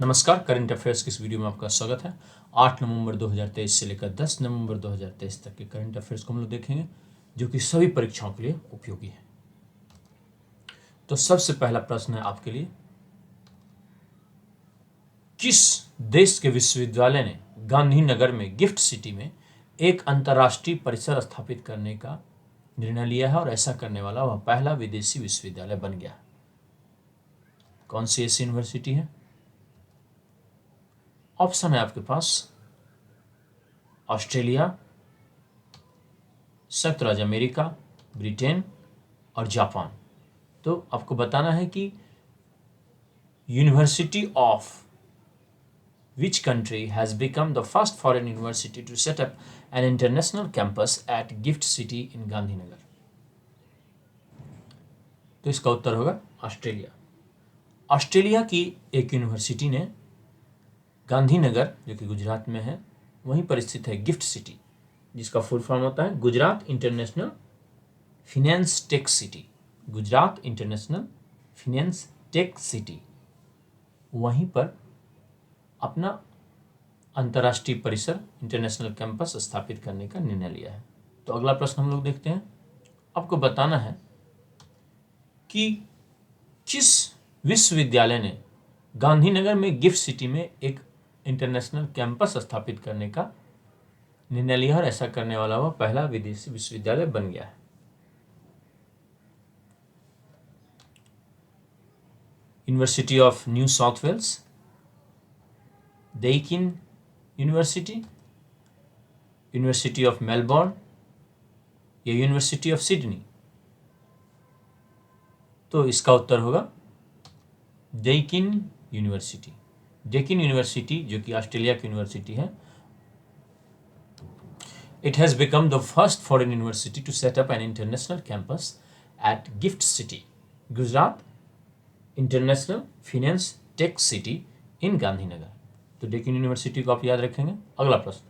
नमस्कार, current affairs की इस वीडियो में आपका स्वागत है। 8 नवंबर 2023 से लेकर 10 नवंबर 2023 तक के करंट अफेयर्स को हम लोग देखेंगे, जो कि सभी परीक्षाओं के लिए उपयोगी है। तो सबसे पहला प्रश्न है आपके लिए, किस देश के विश्वविद्यालय ने गांधीनगर में गिफ्ट सिटी में एक अंतर्राष्ट्रीय परिसर स्थापित करने का निर्णय लिया है और ऐसा करने वाला वह पहला विदेशी विश्वविद्यालय बन गया है? कौन सी ऐसी यूनिवर्सिटी है? ऑप्शन है आपके पास ऑस्ट्रेलिया, संयुक्त राज्य अमेरिका, ब्रिटेन और जापान। तो आपको बताना है कि university of which country has become the first foreign university to set up an international campus at GIFT city in Gandhinagar. तो इसका उत्तर होगा ऑस्ट्रेलिया। ऑस्ट्रेलिया की एक यूनिवर्सिटी ने गांधीनगर, जो कि गुजरात में है, वहीं पर स्थित है गिफ्ट सिटी, जिसका फुल फॉर्म होता है Gujarat international finance tech city. Gujarat international finance tech city, वहीं पर अपना अंतर्राष्ट्रीय परिसर इंटरनेशनल कैंपस स्थापित करने का निर्णय लिया है। तो अगला प्रश्न हम लोग देखते हैं। आपको बताना है कि किस विश्वविद्यालय ने गांधीनगर में गिफ्ट सिटी में एक इंटरनेशनल कैंपस स्थापित करने का निर्णय लिया और ऐसा करने वाला वह पहला विदेशी विश्वविद्यालय बन गया है? University of New South Wales, Deakin University, University of Melbourne या यूनिवर्सिटी ऑफ सिडनी? तो इसका उत्तर होगा डेकिन यूनिवर्सिटी। डेकिन यूनिवर्सिटी, जो कि ऑस्ट्रेलिया की यूनिवर्सिटी है, it has become the first foreign university to set up an international campus at GIFT city, Gujarat international finance tech city in Gandhinagar. तो डेकिन यूनिवर्सिटी को आप याद रखेंगे। अगला प्रश्न,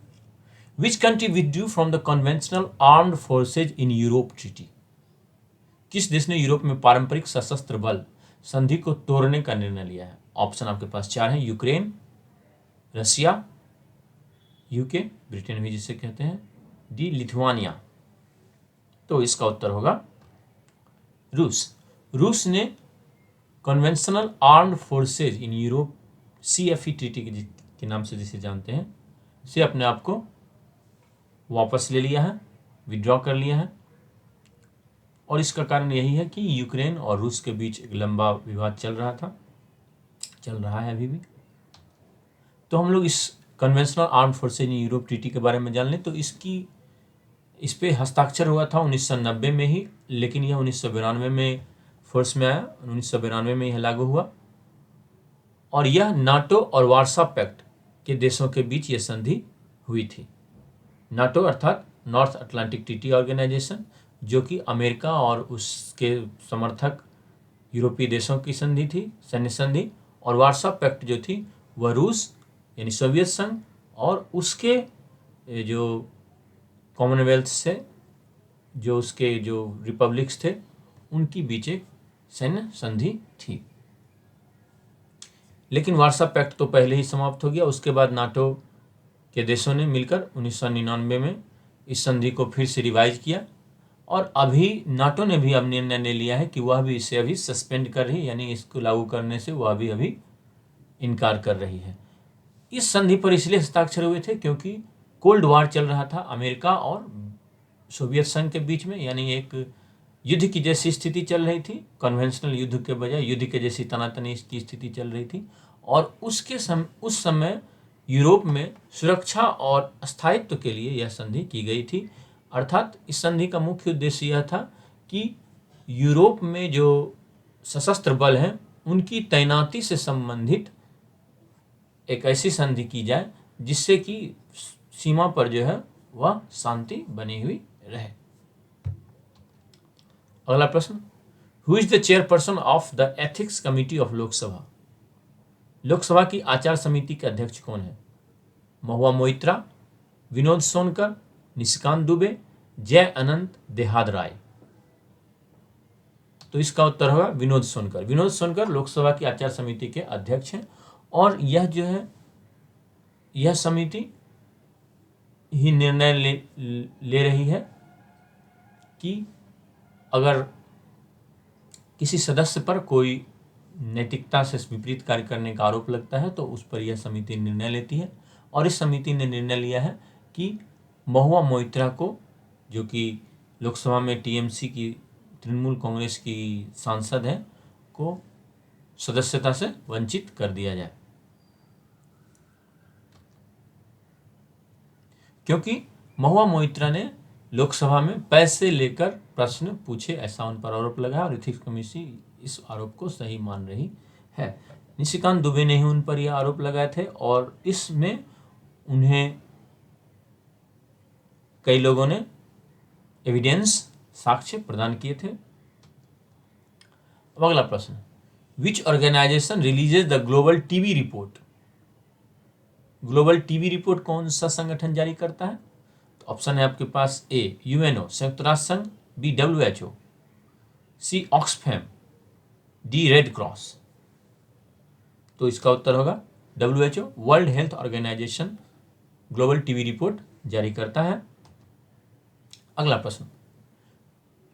which country withdrew from the conventional armed forces in Europe treaty? किस देश ने यूरोप में पारंपरिक सशस्त्र बल संधि को तोड़ने का निर्णय लिया है? ऑप्शन आपके पास 4 हैं। यूक्रेन, रशिया, यूके, ब्रिटेन भी जिसे कहते हैं, डी लिथुआनिया। तो इसका उत्तर होगा रूस। रूस ने conventional armed forces in Europe, CFE treaty के नाम से जिसे जानते हैं, से अपने आप को वापस ले लिया है, विड्रॉ कर लिया है। और इसका कारण यही है कि यूक्रेन और रूस के बीच एक लंबा विवाद चल रहा है अभी भी। तो हम लोग इस conventional armed forces in Europe treaty के बारे में जान लें। तो इस पे हस्ताक्षर हुआ था 1990 में ही, लेकिन यह 1992 में फोर्स में आया, 1992 में यह लागू हुआ। और यह नाटो और वार्सा पैक्ट के देशों के बीच यह संधि हुई थी। नाटो अर्थात नॉर्थ अटलांटिक ट्रीटी ऑर्गेनाइजेशन, जो कि अमेरिका और उसके समर्थक यूरोपीय देशों की संधि थी, सैन्य संधि। और वार्सा पैक्ट जो थी वह रूस यानी सोवियत संघ और उसके जो कॉमनवेल्थ से जो उसके जो रिपब्लिक्स थे उनकी बीच एक सैन्य संधि थी। लेकिन वार्सा पैक्ट तो पहले ही समाप्त हो गया। उसके बाद नाटो के देशों ने मिलकर 1999 में इस संधि को फिर से रिवाइज किया और अभी नाटो ने भी अब निर्णय ले लिया है कि वह भी इसे अभी सस्पेंड कर रही है, यानी इसको लागू करने से वह भी अभी इनकार कर रही है। इस संधि पर इसलिए हस्ताक्षर हुए थे क्योंकि कोल्ड वार चल रहा था अमेरिका और सोवियत संघ के बीच में, यानी एक युद्ध की जैसी स्थिति चल रही थी। कन्वेंशनल युद्ध के बजाय युद्ध के जैसी तनातनी की स्थिति चल रही थी। और उस समय यूरोप में सुरक्षा और स्थायित्व के लिए यह संधि की गई थी। अर्थात इस संधि का मुख्य उद्देश्य यह था कि यूरोप में जो सशस्त्र बल हैं उनकी तैनाती से संबंधित एक ऐसी संधि की जाए जिससे कि सीमा पर जो है वह शांति बनी हुई रहे। अगला प्रश्न, who is the chairperson of the ethics committee of Lok Sabha? Lok Sabha की आचार समिति के अध्यक्ष कौन है? महुआ मोइत्रा, विनोद सोनकर, निशिकांत दुबे, जय अनंत देहाद राय? तो इसका उत्तर होगा विनोद सोनकर। विनोद सोनकर लोकसभा की आचार समिति के अध्यक्ष हैं और यह जो है यह समिति ही निर्णय ले रही है कि अगर किसी सदस्य पर कोई नैतिकता से विपरीत कार्य करने का आरोप लगता है तो उस पर यह समिति निर्णय लेती है। और इस समिति ने निर्णय लिया है कि महुआ मोइत्रा को, जो कि लोकसभा में टीएमसी की, तृणमूल कांग्रेस की सांसद है, को सदस्यता से वंचित कर दिया जाए, क्योंकि महुआ मोइत्रा ने लोकसभा में पैसे लेकर प्रश्न पूछे, ऐसा उन पर आरोप लगा और एथिक्स कमेटी इस आरोप को सही मान रही है। निशिकांत दुबे ने ही उन पर यह आरोप लगाए थे और इसमें उन्हें कई लोगों ने एविडेंस, साक्ष्य प्रदान किए थे। अब अगला प्रश्न, which organization releases the global TB report? Global TB report कौन सा संगठन जारी करता है? तो ऑप्शन है आपके पास ए यूएनओ, संयुक्त राष्ट्र संघ, B WHO, C Oxfam, D Red Cross. तो इसका उत्तर होगा WHO, World Health Organization global TB report जारी करता है। अगला प्रश्न,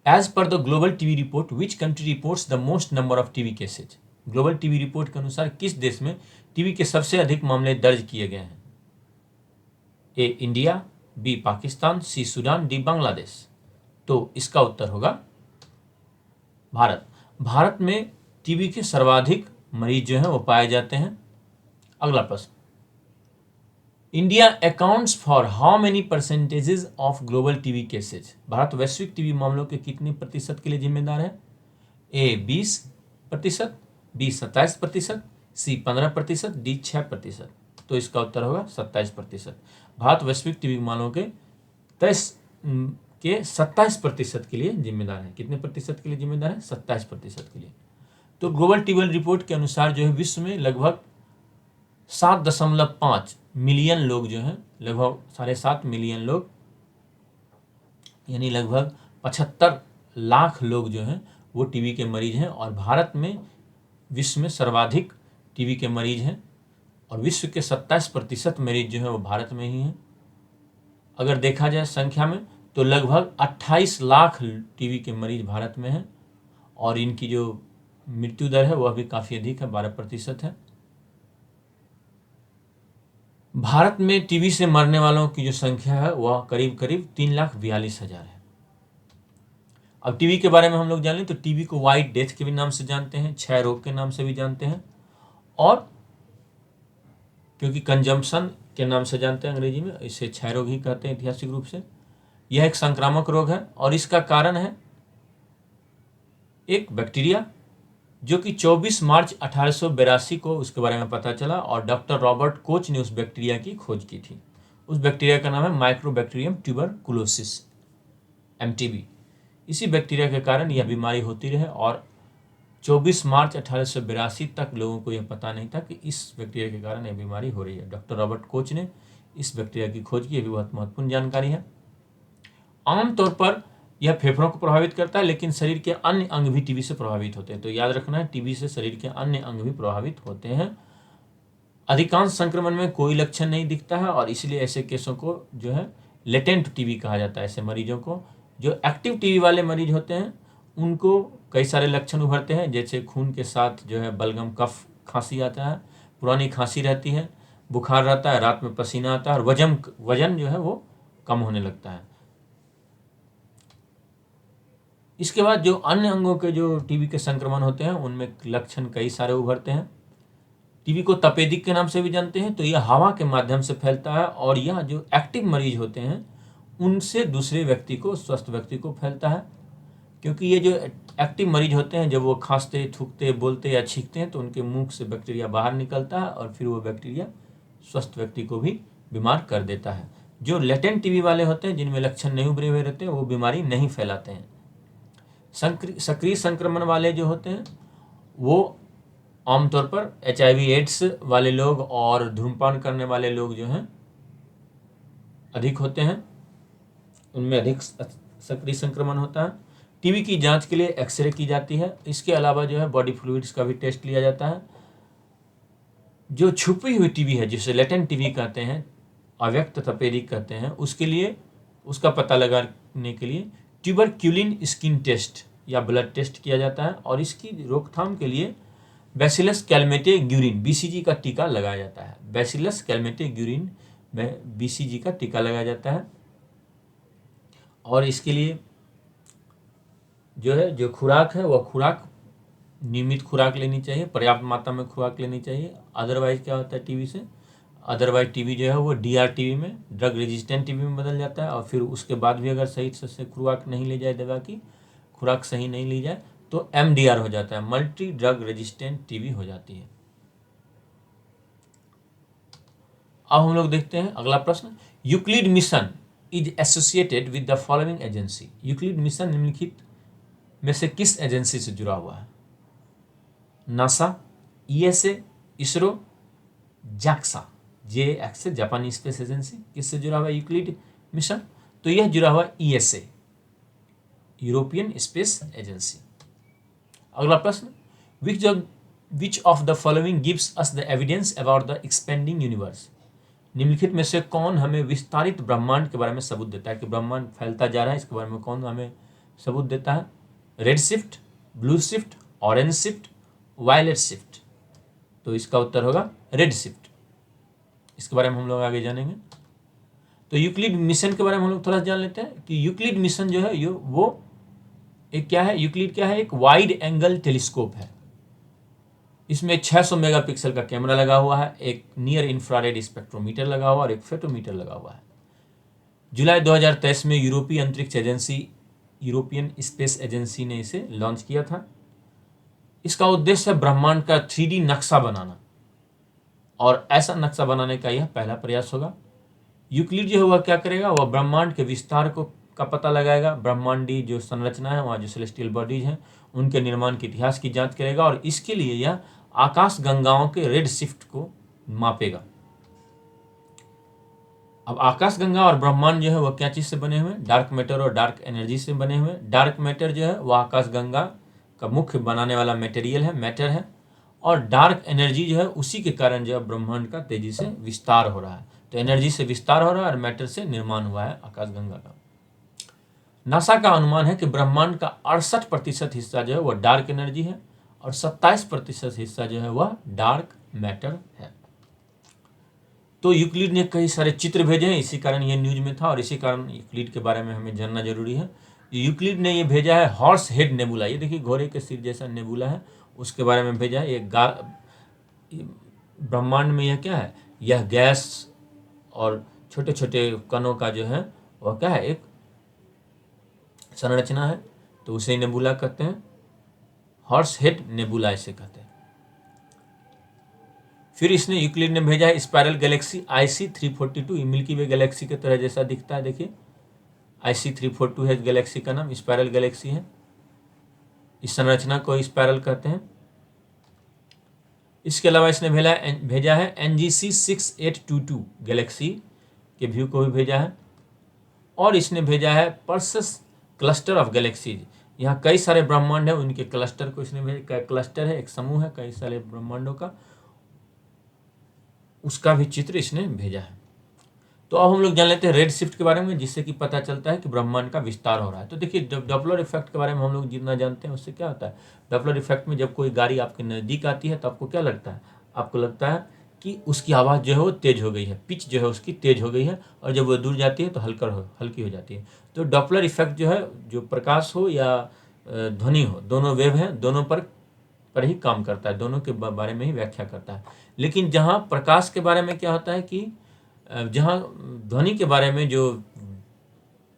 as per the global TB report which country reports the most number of TB cases? Global TB report के अनुसार किस देश में टीबी के सबसे अधिक मामले दर्ज किए गए हैं? ए इंडिया, बी पाकिस्तान, सी सूडान, डी बांग्लादेश। तो इसका उत्तर होगा भारत। भारत में टीबी के सर्वाधिक मरीज जो हैं वो पाए जाते हैं। अगला प्रश्न, India accounts for how many percentages of global TB cases? Bharat वैश्विक टीबी मामलों के कितने प्रतिशत के लिए जिम्मेदार है? ए 20%, बी 27%, सी 15%, डी 6%। तो इसका उत्तर होगा 27%। भारत वैश्विक टीबी मामलों के 27% के लिए जिम्मेदार है। कितने प्रतिशत के लिए जिम्मेदार है? 27% के लिए। तो ग्लोबल टीबी रिपोर्ट के अनुसार जो है विश्व में लगभग 7.5 मिलियन लोग जो हैं, लगभग 7.5 मिलियन लोग, यानी लगभग 75 लाख लोग जो हैं वो टीबी के मरीज हैं। और भारत में विश्व में सर्वाधिक टीबी के मरीज हैं और विश्व के 27% मरीज जो हैं वो भारत में ही हैं। अगर देखा जाए संख्या में तो लगभग 28 लाख टीबी के मरीज भारत में हैं और इनकी जो मृत्यु दर है वह भी काफ़ी अधिक है, 12% है। भारत में टीबी से मरने वालों की जो संख्या है वह करीब करीब 3,42,000 है। अब टीबी के बारे में हम लोग जान लें तो टीबी को व्हाइट डेथ के भी नाम से जानते हैं, क्षय रोग के नाम से भी जानते हैं, और क्योंकि कंजम्पशन के नाम से जानते हैं अंग्रेजी में, इसे क्षय रोग ही कहते हैं ऐतिहासिक रूप से। यह एक संक्रामक रोग है और इसका कारण है एक बैक्टीरिया, जो कि 24 मार्च 1882 को उसके बारे में पता चला और डॉक्टर रॉबर्ट कोच ने उस बैक्टीरिया की खोज की थी। उस बैक्टीरिया का नाम है माइक्रोबैक्टीरियम ट्यूबरकुलोसिस, एमटीबी। इसी बैक्टीरिया के कारण यह बीमारी होती रहे और 24 मार्च 1882 तक लोगों को यह पता नहीं था कि इस बैक्टीरिया के कारण यह बीमारी हो रही है। डॉक्टर रॉबर्ट कोच ने इस बैक्टीरिया की खोज की, यह भी बहुत महत्वपूर्ण जानकारी है। आमतौर पर यह फेफड़ों को प्रभावित करता है, लेकिन शरीर के अन्य अंग भी टीबी से प्रभावित होते हैं। तो याद रखना है, टीबी से शरीर के अन्य अंग भी प्रभावित होते हैं। अधिकांश संक्रमण में कोई लक्षण नहीं दिखता है और इसलिए ऐसे केसों को जो है लेटेंट टीबी कहा जाता है। ऐसे मरीजों को, जो एक्टिव टीबी वाले मरीज होते हैं उनको कई सारे लक्षण उभरते हैं, जैसे खून के साथ जो है बलगम कफ खांसी आता है, पुरानी खांसी रहती है, बुखार रहता है, रात में पसीना आता है और वजन जो है वो कम होने लगता है। इसके बाद जो अन्य अंगों के जो टीबी के संक्रमण होते हैं उनमें लक्षण कई सारे उभरते हैं। टीबी को तपेदिक के नाम से भी जानते हैं। तो यह हवा के माध्यम से फैलता है और यह जो एक्टिव मरीज होते हैं उनसे दूसरे व्यक्ति को, स्वस्थ व्यक्ति को फैलता है, क्योंकि ये जो एक्टिव मरीज होते हैं जब वो खांसते, थूकते, बोलते या छींकते हैं तो उनके मुंह से बैक्टीरिया बाहर निकलता है और फिर वो बैक्टीरिया स्वस्थ व्यक्ति को भी बीमार कर देता है। जो लेटेंट टीबी वाले होते हैं, जिनमें लक्षण नहीं उभरे हुए रहते हैं, वो बीमारी नहीं फैलाते हैं। सक्रिय संक्रमण वाले जो होते हैं वो आमतौर पर HIV एड्स वाले लोग और धूम्रपान करने वाले लोग जो हैं अधिक होते हैं, उनमें अधिक सक्रिय संक्रमण होता है। टीबी की जांच के लिए एक्सरे की जाती है। इसके अलावा जो है बॉडी फ्लूइड्स का भी टेस्ट लिया जाता है। जो छुपी हुई टीबी है, जिसे लेटेंट टीबी कहते हैं, अव्यक्त तपेदिक कहते हैं, उसके लिए, उसका पता लगाने के लिए ट्यूबरक्यूलिन स्किन टेस्ट या ब्लड टेस्ट किया जाता है, और इसकी रोकथाम के लिए बैसिलस कैलमेटे ग्यूरिन बीसीजी का टीका लगाया जाता है। बैसिलस कैलमेटे ग्यूरिन में बीसीजी का टीका लगाया जाता है। और इसके लिए जो है, जो खुराक है, वह खुराक नियमित खुराक लेनी चाहिए, पर्याप्त मात्रा में खुराक लेनी चाहिए। अदरवाइज क्या होता है टीबी से, अदरवाइज टीबी जो है वो डीआर टीबी में, ड्रग रेजिस्टेंट टीबी में बदल जाता है। और फिर उसके बाद भी अगर सही से खुराक नहीं ली जाए, दवा की खुराक सही नहीं ली जाए, तो एमडीआर हो जाता है, मल्टी ड्रग रेजिस्टेंट टीबी हो जाती है। अब हम लोग देखते हैं अगला प्रश्न। Euclid mission is associated with the following agency. Euclid mission निम्नलिखित में से किस एजेंसी से जुड़ा हुआ है? NASA, ESA, ISRO, JAXA. JAXA जापानी स्पेस एजेंसी। किससे जुड़ा हुआ है यूक्लिड मिशन? तो यह जुड़ा हुआ ईएसए, यूरोपियन स्पेस एजेंसी। अगला प्रश्न। Which of the following gives us the evidence about the expanding universe. निम्नलिखित में से कौन हमें विस्तारित ब्रह्मांड के बारे में सबूत देता है कि ब्रह्मांड फैलता जा रहा है? इसके बारे में कौन हमें सबूत देता है? Red shift, blue shift, orange shift, violet shift. तो इसका उत्तर होगा रेड शिफ्ट। इसके बारे में हम लोग आगे जानेंगे। तो यूक्लिड मिशन के बारे में हम लोग थोड़ा जान लेते हैं कि यूक्लिड मिशन जो है वो एक क्या है? यूक्लिड क्या है? एक वाइड एंगल टेलीस्कोप है। इसमें 600 मेगापिक्सल का कैमरा लगा हुआ है, एक नियर इंफ्रारेड स्पेक्ट्रोमीटर लगा हुआ है और एक फेटोमीटर लगा हुआ है। जुलाई 2023 में यूरोपीय अंतरिक्ष एजेंसी, यूरोपियन स्पेस एजेंसी ने इसे लॉन्च किया था। इसका उद्देश्य है ब्रह्मांड का 3D नक्शा बनाना, और ऐसा नक्शा बनाने का यह पहला प्रयास होगा। यूक्लिड जो है वह क्या करेगा? वह ब्रह्मांड के विस्तार का पता लगाएगा, ब्रह्मांडीय जो संरचना है, वहाँ जो सेलेस्टियल बॉडीज हैं उनके निर्माण के इतिहास की जांच करेगा, और इसके लिए यह आकाश गंगाओं के रेड शिफ्ट को मापेगा। अब आकाश गंगा और ब्रह्मांड जो है वह क्या चीज से बने हुए हैं? डार्क मैटर और डार्क एनर्जी से बने हुए हैं। डार्क मैटर जो है वह आकाश गंगा का मुख्य बनाने वाला मटेरियल है, मैटर है, और डार्क एनर्जी जो है उसी के कारण जो है ब्रह्मांड का तेजी से विस्तार हो रहा है। तो एनर्जी से विस्तार हो रहा है और मैटर से निर्माण हुआ है आकाश गंगा का। नासा का अनुमान है कि ब्रह्मांड का 68% हिस्सा जो है वह डार्क एनर्जी है और 27% हिस्सा जो है वह डार्क मैटर है। तो यूक्लिड ने कई सारे चित्र भेजे हैं, इसी कारण ये न्यूज में था, और इसी कारण यूक्लिड के बारे में हमें जानना जरूरी है। यूक्लिड ने ये भेजा है हॉर्स हेड नेबुला। ये देखिए घोड़े के सिर जैसा नेबुला है, उसके बारे में भेजा है। ये ब्रह्मांड में यह क्या है? यह गैस और छोटे छोटे कणों का जो है वह क्या है? एक संरचना है, तो उसे नेबुला कहते हैं, हॉर्स हेड नेबुला इसे कहते हैं। फिर इसने यूक्लिड ने भेजा है स्पाइरल गैलेक्सी IC342। मिल्की वे गैलेक्सी के तरह जैसा दिखता है, देखिए IC342 है गैलेक्सी का नाम, स्पाइरल गैलेक्सी है। इस संरचना को स्पाइरल कहते हैं। इसके अलावा इसने भेजा है NGC 6822 गैलेक्सी के व्यू को भी भेजा है, और इसने भेजा है पर्सस क्लस्टर ऑफ गैलेक्सीज। यहाँ कई सारे ब्रह्मांड है, उनके क्लस्टर को इसने भेजा। क्लस्टर है, एक समूह है कई सारे ब्रह्मांडों का, उसका भी चित्र इसने भेजा है। तो अब हम लोग जान लेते हैं रेड शिफ्ट के बारे में, जिससे कि पता चलता है कि ब्रह्मांड का विस्तार हो रहा है। तो देखिए डॉपलर इफेक्ट के बारे में हम लोग जितना जानते हैं उससे क्या होता है? डॉपलर इफेक्ट में जब कोई गाड़ी आपके नज़दीक आती है तो आपको क्या लगता है? आपको लगता है कि उसकी आवाज़ जो है वो तेज हो गई है, पिच जो है उसकी तेज हो गई है, और जब वो दूर जाती है तो हल्की हो जाती है। तो डॉपलर इफेक्ट जो है, जो प्रकाश हो या ध्वनि हो, दोनों वेव हैं, दोनों पर ही काम करता है, दोनों के बारे में ही व्याख्या करता है। लेकिन जहाँ प्रकाश के बारे में क्या होता है कि जहाँ ध्वनि के बारे में जो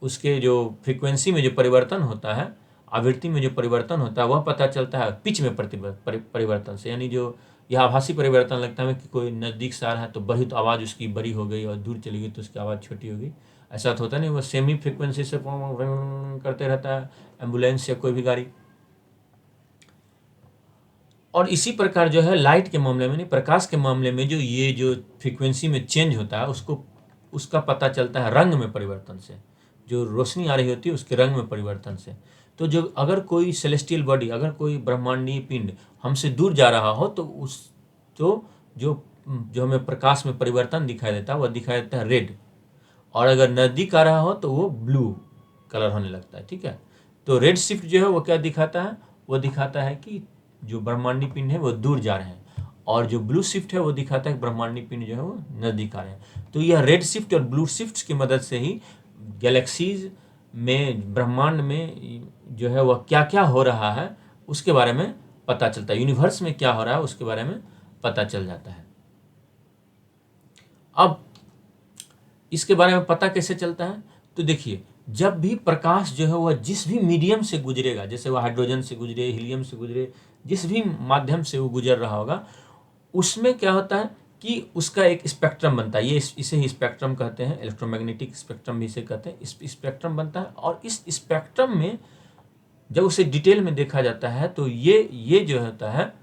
उसके जो फ्रीक्वेंसी में जो परिवर्तन होता है, आवृत्ति में जो परिवर्तन होता है, वह पता चलता है पिच में परिवर्तन से। यानी जो यह आभासी परिवर्तन लगता है कि कोई नज़दीक से आ रहा है तो बड़ी तो आवाज़ उसकी बड़ी हो गई, और दूर चली गई तो उसकी आवाज़ छोटी हो गई। ऐसा तो होता नहीं, वो सेम ही फ्रिक्वेंसी से करते रहता है एम्बुलेंस या कोई भी गाड़ी। और इसी प्रकार जो है लाइट के मामले में, नहीं प्रकाश के मामले में, जो ये जो फ्रीक्वेंसी में चेंज होता है उसका पता चलता है रंग में परिवर्तन से। जो रोशनी आ रही होती है उसके रंग में परिवर्तन से। तो जो अगर कोई सेलेस्टियल बॉडी, अगर कोई ब्रह्मांडीय पिंड हमसे दूर जा रहा हो तो जो जो हमें प्रकाश में परिवर्तन दिखाई देता है वह दिखाई देता है रेड, और अगर नज़दीक आ रहा हो तो वो ब्लू कलर होने लगता है। ठीक है, तो रेड शिफ्ट जो है वो क्या दिखाता है, वो दिखाता है कि जो ब्रह्मांडीय पिंड है वो दूर जा रहे हैं, और जो ब्लू शिफ्ट है वो दिखाता है कि ब्रह्मांडीय पिंड जो है वो नज़दीक आ रहे हैं। तो यह रेड शिफ्ट और ब्लू शिफ्ट की मदद से ही गैलेक्सीज में, ब्रह्मांड में जो है वह क्या क्या हो रहा है उसके बारे में पता चलता है, यूनिवर्स में क्या हो रहा है उसके बारे में पता चल जाता है। अब इसके बारे में पता कैसे चलता है, तो देखिए, जब भी प्रकाश जो है वह जिस भी मीडियम से गुजरेगा, जैसे वह हाइड्रोजन से गुजरे, हीलियम से गुजरे, जिस भी माध्यम से वो गुजर रहा होगा, उसमें क्या होता है कि उसका एक स्पेक्ट्रम बनता है। ये इसे ही स्पेक्ट्रम कहते हैं, इलेक्ट्रोमैग्नेटिक स्पेक्ट्रम भी इसे कहते हैं। इस स्पेक्ट्रम बनता है, और इस स्पेक्ट्रम में जब उसे डिटेल में देखा जाता है तो ये जो होता है,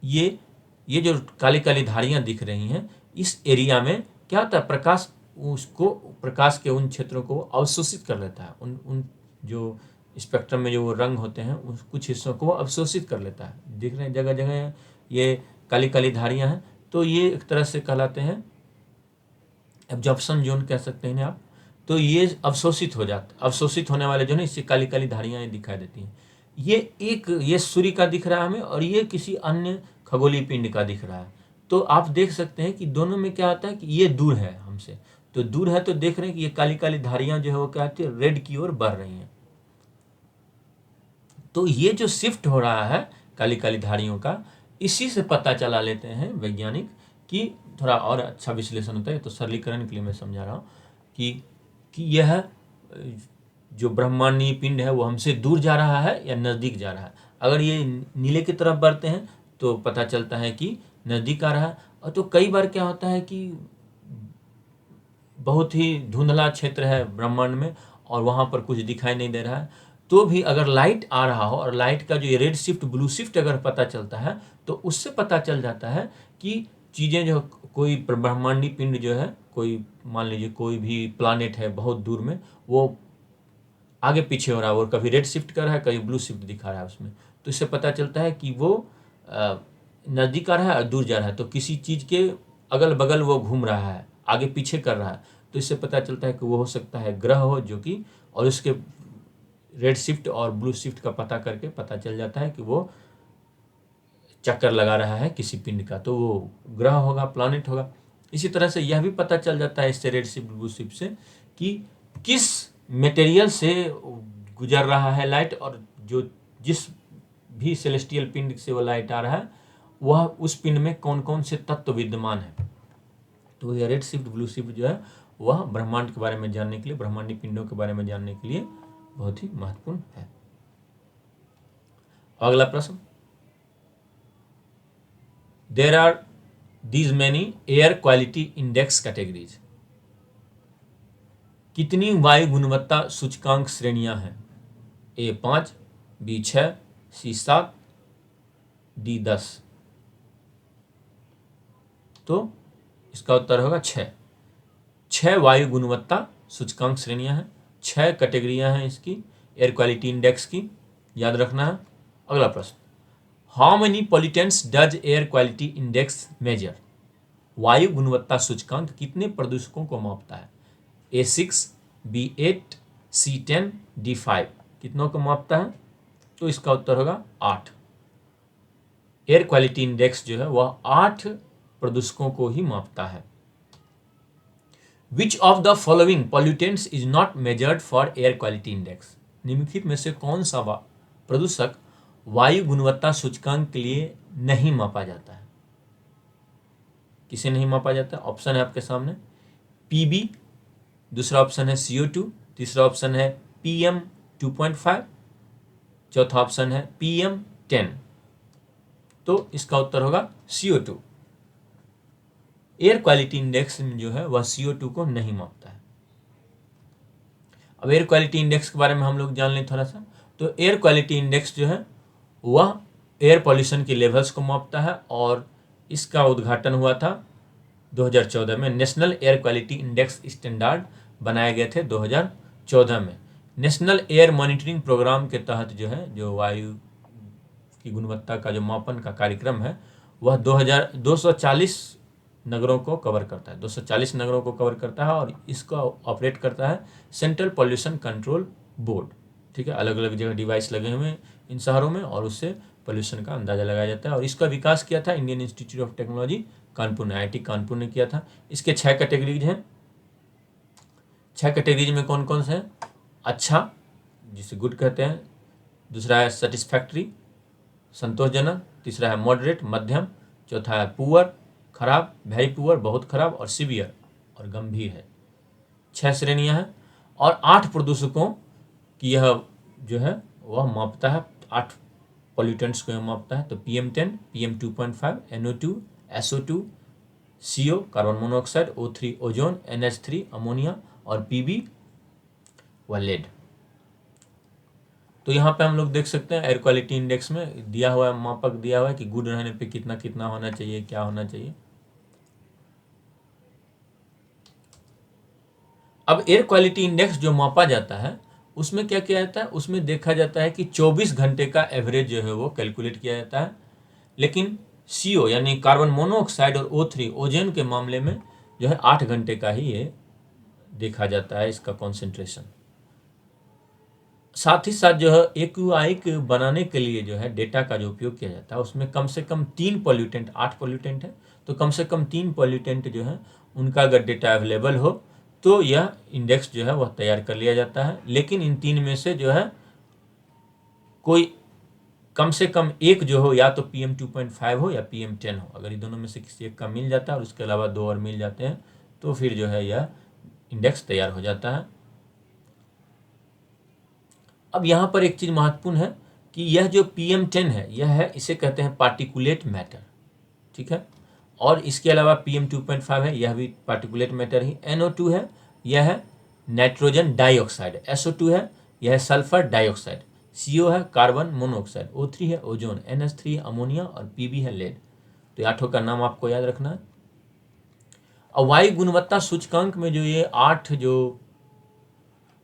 ये जो काली काली धारियां दिख रही हैं, इस एरिया में क्या होता है, प्रकाश के उन क्षेत्रों को अवशोषित कर लेता है। उन जो स्पेक्ट्रम में जो वो रंग होते हैं उस कुछ हिस्सों को अवशोषित कर लेता है। दिख रहे हैं जगह जगह ये काली काली धारियां हैं, तो ये एक तरह से कहलाते हैं एब्जॉर्प्शन जोन कह सकते हैं आप। तो ये अवशोषित होने वाले जो है इससे काली काली धारियां ये दिखाई देती हैं। ये सूर्य का दिख रहा है हमें, और ये किसी अन्य खगोलीय पिंड का दिख रहा है। तो आप देख सकते हैं कि दोनों में क्या होता है कि ये दूर है हमसे, तो दूर है तो देख रहे हैं कि ये काली काली धारियां जो है वो क्या होती है, रेड की ओर बढ़ रही हैं। तो ये जो शिफ्ट हो रहा है काली काली धारियों का, इसी से पता चला लेते हैं वैज्ञानिक कि थोड़ा और अच्छा विश्लेषण होता है, तो सरलीकरण के लिए मैं समझा रहा हूँ कि यह जो ब्रह्मांडीय पिंड है वो हमसे दूर जा रहा है या नज़दीक जा रहा है। अगर ये नीले की तरफ बढ़ते हैं तो पता चलता है कि नज़दीक आ रहा है, और तो कई बार क्या होता है कि बहुत ही धुंधला क्षेत्र है ब्रह्मांड में और वहाँ पर कुछ दिखाई नहीं दे रहा है, तो भी अगर लाइट आ रहा हो और लाइट का जो रेड शिफ्ट ब्लू शिफ्ट अगर पता चलता है तो उससे पता चल जाता है कि चीज़ें जो कोई ब्रह्मांडीय पिंड जो है, कोई मान लीजिए कोई भी प्लानेट है बहुत दूर में, वो आगे पीछे हो रहा है, वो कभी रेड शिफ्ट कर रहा है कभी ब्लू शिफ्ट दिखा रहा है उसमें, तो इससे पता चलता है कि वो नज़दीक आ रहा है और दूर जा रहा है। तो किसी चीज़ के अगल बगल वो घूम रहा है, आगे पीछे कर रहा है, तो इससे पता चलता है कि वो हो सकता है ग्रह हो जो कि, और उसके रेड शिफ्ट और ब्लू शिफ्ट का पता करके पता चल जाता है कि वो चक्कर लगा रहा है किसी पिंड का, तो वो ग्रह होगा, प्लैनेट होगा। इसी तरह से यह भी पता चल जाता है इससे रेड शिफ्ट ब्लू शिफ्ट से कि किस मटेरियल से गुजर रहा है लाइट, और जो जिस भी सेलेस्टियल पिंड से वो लाइट आ रहा है वह उस पिंड में कौन कौन से तत्व विद्यमान है। तो यह रेड शिफ्ट ब्लू शिफ्ट जो है वह ब्रह्मांड के बारे में जानने के लिए, ब्रह्मांडीय पिंडों के बारे में जानने के लिए बहुत ही महत्वपूर्ण है। अगला प्रश्न, there are these many air quality index categories. कितनी वायु गुणवत्ता सूचकांक श्रेणियां हैं? A 5, B 6, C 7, D 10। तो इसका उत्तर होगा 6। 6 वायु गुणवत्ता सूचकांक श्रेणियां हैं, 6 कैटेगरियां हैं इसकी एयर क्वालिटी इंडेक्स की, याद रखना है। अगला प्रश्न, how many pollutants does air quality index major. वायु गुणवत्ता सूचकांक कितने प्रदूषकों को मापता है? A6, B8, C10, D5। कितनों को मापता है? तो इसका उत्तर होगा 8। एयर क्वालिटी इंडेक्स जो है वह 8 प्रदूषकों को ही मापता है। Which of the following pollutants is not measured for air quality index. निम्नलिखित में से कौन सा प्रदूषक वायु गुणवत्ता सूचकांक के लिए नहीं मापा जाता है? किसे नहीं मापा जाता? ऑप्शन है आपके सामने, PB, दूसरा ऑप्शन है CO2, तीसरा ऑप्शन है PM2.5, चौथा ऑप्शन है PM10। तो इसका उत्तर होगा CO2। एयर क्वालिटी इंडेक्स जो है वह CO2 को नहीं मापता है। अब एयर क्वालिटी इंडेक्स के बारे में हम लोग जान लें थोड़ा सा। तो एयर क्वालिटी इंडेक्स जो है वह एयर पॉल्यूशन के लेवल्स को मापता है, और इसका उद्घाटन हुआ था 2014 में। National air quality index standard बनाए गए थे 2014 में। नेशनल एयर मॉनिटरिंग प्रोग्राम के तहत जो है, जो वायु की गुणवत्ता का जो मापन का कार्यक्रम है वह 240 नगरों को कवर करता है, 240 नगरों को कवर करता है और इसका ऑपरेट करता है सेंट्रल पॉल्यूशन कंट्रोल बोर्ड। ठीक है, अलग अलग जगह डिवाइस लगे हुए हैं इन शहरों में और उससे पोल्यूशन का अंदाज़ा लगाया जाता है। और इसका विकास किया था Indian institute of technology Kanpur ने, IIT कानपुर ने किया था। इसके 6 कैटेगरीज हैं। 6 कैटेगरीज में कौन कौन से हैं? अच्छा, जिसे गुड कहते हैं, दूसरा है सेटिस्फैक्ट्री, संतोषजनक, तीसरा है मॉडरेट, मध्यम, चौथा है पुअर, खराब, वेरी पुअर, बहुत खराब, और सीवियर और गंभीर है। 6 श्रेणियां हैं और 8 प्रदूषकों की यह जो है वह मापता है, 8 पॉल्यूटेंट्स को यह मापता है। तो PM10, PM2.5, NO2, SO2, CO carbon monoxide, O3 ozone, NH3 ammonia और PB व लेड। तो यहाँ पे हम लोग देख सकते हैं एयर क्वालिटी इंडेक्स में दिया हुआ है, मापक दिया हुआ है कि गुड रहने पे कितना कितना होना चाहिए, क्या होना चाहिए। अब एयर क्वालिटी इंडेक्स जो मापा जाता है उसमें क्या किया जाता है, उसमें देखा जाता है कि 24 घंटे का एवरेज जो है वो कैलकुलेट किया जाता है। लेकिन CO यानी कार्बन मोनोऑक्साइड और O3 ओजोन के मामले में जो है 8 घंटे का ही ये देखा जाता है इसका कॉन्सेंट्रेशन। साथ ही साथ जो है AQI बनाने के लिए जो है डेटा का जो उपयोग किया जाता है उसमें कम से कम 3 पॉल्यूटेंट, 8 पॉल्यूटेंट है तो कम से कम 3 पॉल्यूटेंट जो है उनका अगर डेटा अवेलेबल हो तो यह इंडेक्स जो है वह तैयार कर लिया जाता है। लेकिन इन 3 में से जो है कोई कम से कम एक जो हो, या तो PM2.5 हो या PM10 हो, अगर ये दोनों में से किसी एक का मिल जाता है और उसके अलावा 2 और मिल जाते हैं तो फिर जो है यह इंडेक्स तैयार हो जाता है। अब यहाँ पर एक चीज़ महत्वपूर्ण है कि यह जो PM10 है यह है, इसे कहते हैं पार्टिकुलेट मैटर। ठीक है, और इसके अलावा PM2.5 है, यह भी पार्टिकुलेट मैटर ही। NO2 है, यह है नाइट्रोजन डाइऑक्साइड। SO2 है, यह है सल्फर डाइऑक्साइड। CO है कार्बन मोनोऑक्साइड। O3 है ओजोन। NH3 अमोनिया और PB है लेड। तो ये 8 का नाम आपको याद रखना है। और वायु गुणवत्ता सूचकांक में जो ये 8 जो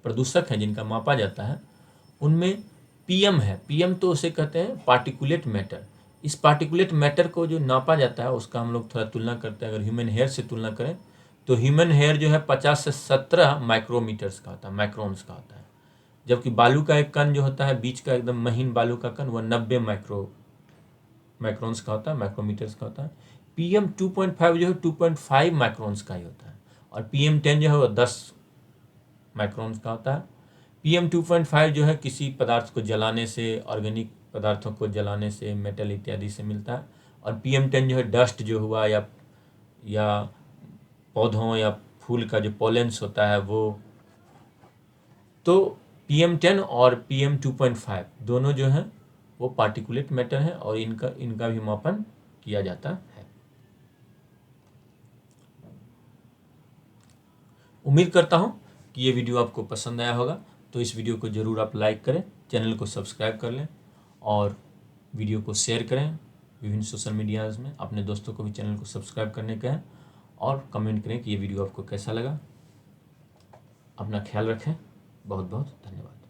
प्रदूषक हैं जिनका मापा जाता है उनमें PM है। PM तो उसे कहते हैं पार्टिकुलेट मैटर। इस पार्टिकुलेट मैटर को जो नापा जाता है उसका हम लोग थोड़ा तुलना करते हैं। अगर ह्यूमन हेयर से तुलना करें तो ह्यूमन हेयर जो है 50 से 17 माइक्रोमीटर्स का होता है, माइक्रोन्स का होता है। जबकि बालू का एक कण जो होता है, बीच का एकदम महीन बालू का कण, वह 90 माइक्रोन्स का होता है, माइक्रोमीटर्स का होता है। PM2.5 जो है 2.5 माइक्रोन्स का ही होता है और PM10 जो है वह 10 माइक्रोन्स का होता है। PM2.5 जो है किसी पदार्थ को जलाने से, ऑर्गेनिक पदार्थों को जलाने से, मेटल इत्यादि से मिलता है। और PM10 जो है डस्ट जो हुआ या पौधों या फूल का जो पॉलेंस होता है वो। तो PM10 और PM2.5 दोनों जो हैं वो पार्टिकुलेट मैटर हैं और इनका भी मापन किया जाता है। उम्मीद करता हूँ कि ये वीडियो आपको पसंद आया होगा। तो इस वीडियो को ज़रूर आप लाइक करें, चैनल को सब्सक्राइब कर लें और वीडियो को शेयर करें विभिन्न सोशल मीडियाज़ में। अपने दोस्तों को भी चैनल को सब्सक्राइब करने कहें और कमेंट करें कि ये वीडियो आपको कैसा लगा। अपना ख्याल रखें। बहुत बहुत धन्यवाद।